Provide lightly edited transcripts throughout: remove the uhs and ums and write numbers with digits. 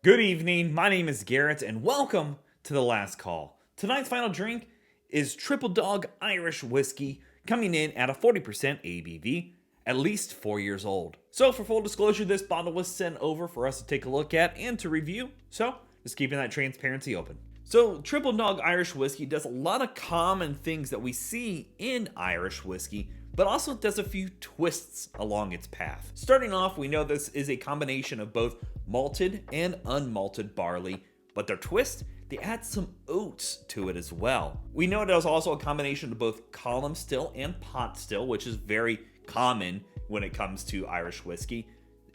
Good evening, my name is Garrett, and welcome to The Last Call. Tonight's final drink is Triple Dog Irish Whiskey, coming in at a 40% ABV, at least 4 years old. So for full disclosure, this bottle was sent over for us to take a look at and to review, so just keeping that transparency open. So Triple Dog Irish Whiskey does a lot of common things that we see in Irish whiskey, but also does a few twists along its path. Starting off, we know this is a combination of both malted and unmalted barley, but their twist, they add some oats to it as well. We know it is also a combination of both column still and pot still, which is very common when it comes to Irish whiskey.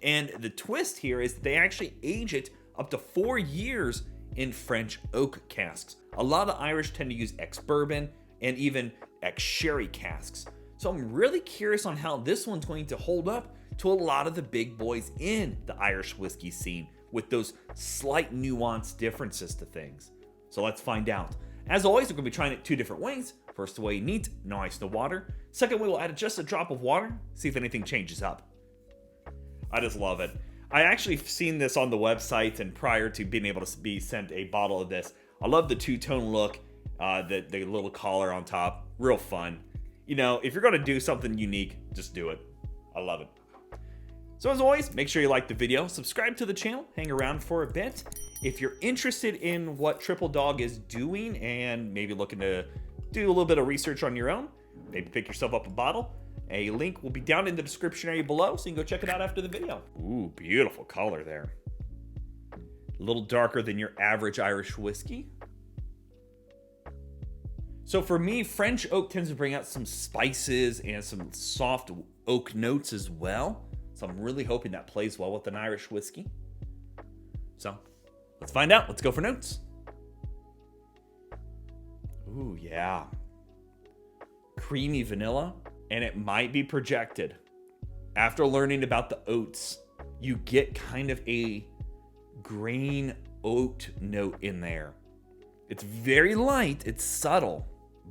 And the twist here is they actually age it up to 4 years in French oak casks. A lot of Irish tend to use ex-bourbon and even ex-sherry casks. So I'm really curious on how this one's going to hold up to a lot of the big boys in the Irish whiskey scene with those slight nuanced differences to things. So let's find out. As always, we're going to be trying it 2 different ways. First way, neat, no ice, no water. Second way, we'll add just a drop of water, see if anything changes up. I just love it. I actually seen this on the website, and prior to being able to be sent a bottle of this, I love the two-tone look, the little collar on top, real fun. You know, if you're going to do something unique, just do it. I love it. So as always, make sure you like the video, subscribe to the channel, hang around for a bit. If you're interested in what Triple Dog is doing and maybe looking to do a little bit of research on your own, maybe pick yourself up a bottle, a link will be down in the description area below, so you can go check it out after the video. Ooh, beautiful color there. A little darker than your average Irish whiskey. So for me, French oak tends to bring out some spices and some soft oak notes as well. So I'm really hoping that plays well with an Irish whiskey. So let's find out. Let's go for notes. Ooh, yeah. Creamy vanilla, and it might be projected. After learning about the oats, you get kind of a grain oat note in there. It's very light, it's subtle,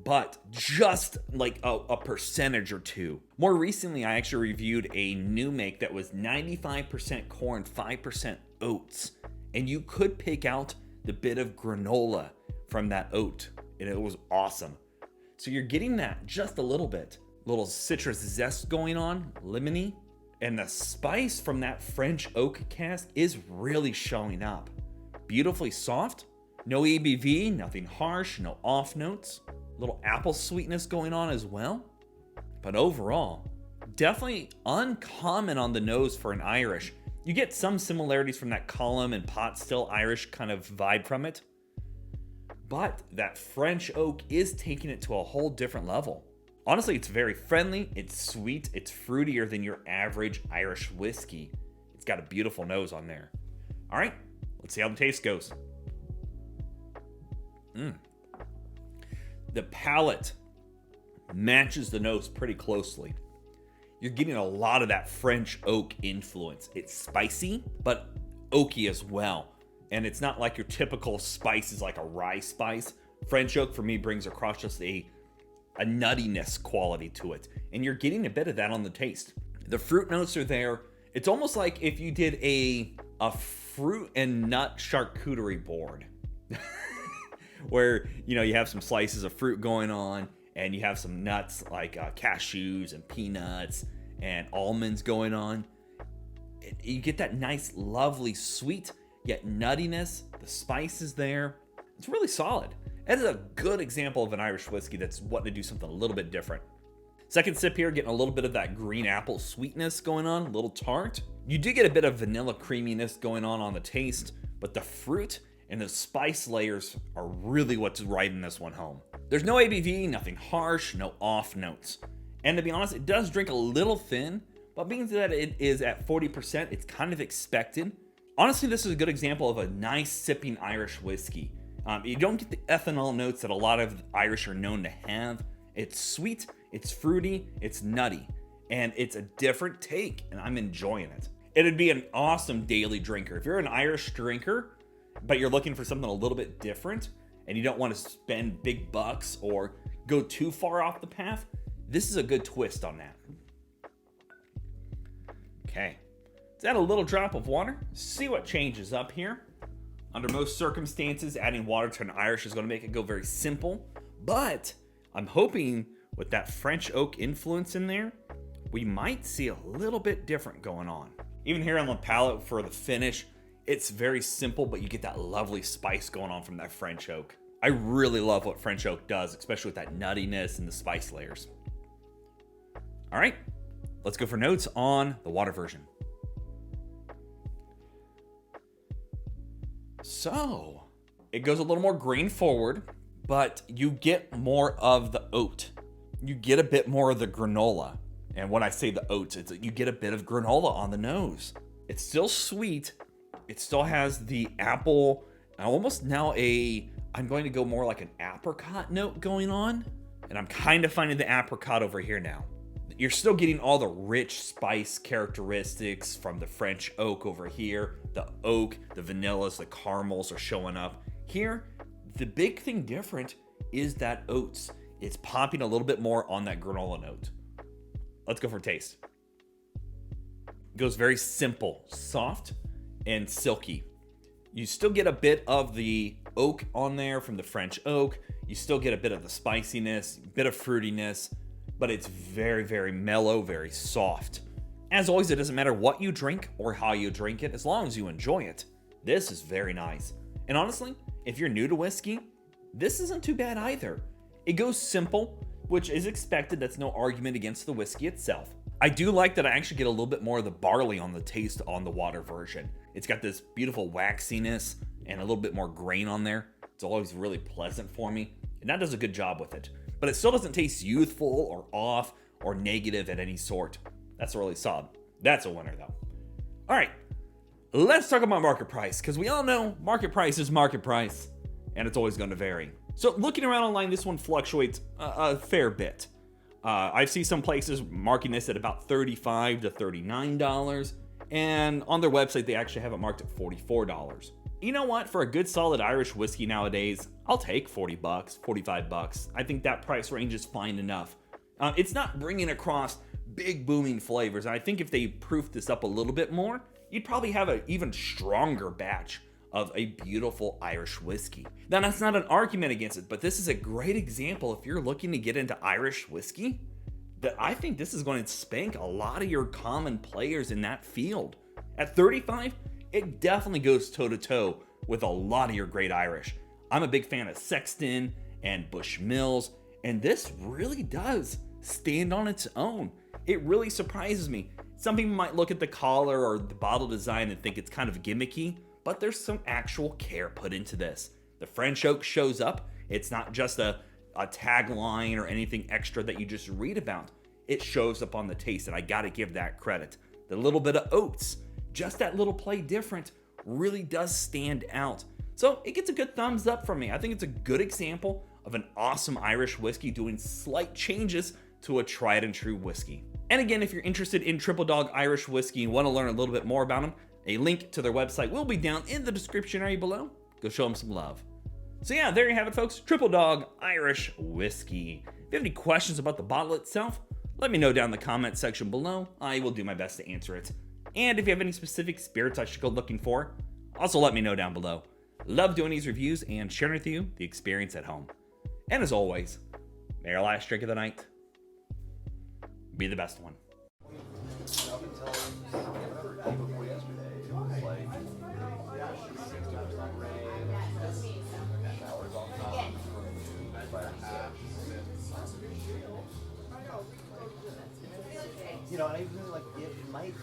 but just like a percentage or two. More recently, I actually reviewed a new make that was 95% corn, 5% oats. And you could pick out the bit of granola from that oat, and it was awesome. So you're getting that just a little bit. Little citrus zest going on, lemony. And the spice from that French oak cask is really showing up. Beautifully soft, no ABV, nothing harsh, no off notes. Little apple sweetness going on as well. But overall, definitely uncommon on the nose for an Irish. You get some similarities from that column and pot still Irish kind of vibe from it. But that French oak is taking it to a whole different level. Honestly, it's very friendly, it's sweet, it's fruitier than your average Irish whiskey. It's got a beautiful nose on there. All right, let's see how the taste goes. The palate matches the nose pretty closely. You're getting a lot of that French oak influence. It's spicy, but oaky as well. And it's not like your typical spices like a rye spice. French oak for me brings across just a nuttiness quality to it. And you're getting a bit of that on the taste. The fruit notes are there. It's almost like if you did a fruit and nut charcuterie board. Where, you know, you have some slices of fruit going on and you have some nuts like cashews and peanuts and almonds going on. You get that nice, lovely, sweet, yet nuttiness. The spice is there. It's really solid. That is a good example of an Irish whiskey that's wanting to do something a little bit different. Second sip here, getting a little bit of that green apple sweetness going on, a little tart. You do get a bit of vanilla creaminess going on the taste, but the fruit and the spice layers are really what's riding this one home. There's no ABV, nothing harsh, no off notes. And to be honest, it does drink a little thin, but being that it is at 40%, it's kind of expected. Honestly, this is a good example of a nice sipping Irish whiskey. You don't get the ethanol notes that a lot of Irish are known to have. It's sweet, it's fruity, it's nutty, and it's a different take, and I'm enjoying it. It'd be an awesome daily drinker. If you're an Irish drinker, but you're looking for something a little bit different and you don't want to spend big bucks or go too far off the path, this is a good twist on that. Okay, let's add a little drop of water, see what changes up here. Under most circumstances, adding water to an Irish is going to make it go very simple. But I'm hoping with that French oak influence in there, we might see a little bit different going on. Even here on the palate for the finish, it's very simple, but you get that lovely spice going on from that French oak. I really love what French oak does, especially with that nuttiness and the spice layers. All right, let's go for notes on the water version. So, it goes a little more grain forward, but you get more of the oat. You get a bit more of the granola. And when I say the oats, it's you get a bit of granola on the nose. It's still sweet. It still has the apple, almost now I'm going to go more like an apricot note going on. And I'm kind of finding the apricot over here now. You're still getting all the rich spice characteristics from the French oak over here. The oak, the vanillas, the caramels are showing up. Here, the big thing different is that oats. It's popping a little bit more on that granola note. Let's go for taste. It goes very simple, soft, and silky. You still get a bit of the oak on there from the French oak. You still get a bit of the spiciness, bit of fruitiness, but it's very, very mellow, very soft. As always, it doesn't matter what you drink or how you drink it, as long as you enjoy it. This is very nice. And honestly, if you're new to whiskey, this isn't too bad either. It goes simple, which is expected. That's no argument against the whiskey itself. I do like that I actually get a little bit more of the barley on the taste on the water version. It's got this beautiful waxiness and a little bit more grain on there. It's always really pleasant for me, and that does a good job with it. But it still doesn't taste youthful or off or negative at any sort. That's really solid. That's a winner though. All right, let's talk about market price, because we all know market price is market price, and it's always going to vary. So looking around online, this one fluctuates a fair bit. I see some places marking this at about $35 to $39, and on their website, they actually have it marked at $44. You know what? For a good solid Irish whiskey nowadays, I'll take $40, $45. I think that price range is fine enough. It's not bringing across big booming flavors. And I think if they proof this up a little bit more, you'd probably have an even stronger batch of a beautiful Irish whiskey. Now, that's not an argument against it, but this is a great example if you're looking to get into Irish whiskey, that I think this is going to spank a lot of your common players in that field. At $35, it definitely goes toe-to-toe with a lot of your great Irish. I'm a big fan of Sexton and Bushmills, and this really does stand on its own. It really surprises me. Some people might look at the collar or the bottle design and think it's kind of gimmicky, but there's some actual care put into this. The French oak shows up. It's not just a tagline or anything extra that you just read about. It shows up on the taste, and I gotta give that credit. The little bit of oats, just that little play different, really does stand out. So it gets a good thumbs up from me. I think it's a good example of an awesome Irish whiskey doing slight changes to a tried and true whiskey. And again, if you're interested in Triple Dog Irish whiskey and want to learn a little bit more about them, a link to their website will be down in the description area below. Go show them some love. So yeah, there you have it, folks. Triple Dog Irish whiskey. If you have any questions about the bottle itself, let me know down in the comment section below. I will do my best to answer it. And if you have any specific spirits I should go looking for, also let me know down below. Love doing these reviews and sharing with you the experience at home. And as always, may our last drink of the night be the best one. You know, and I even like it might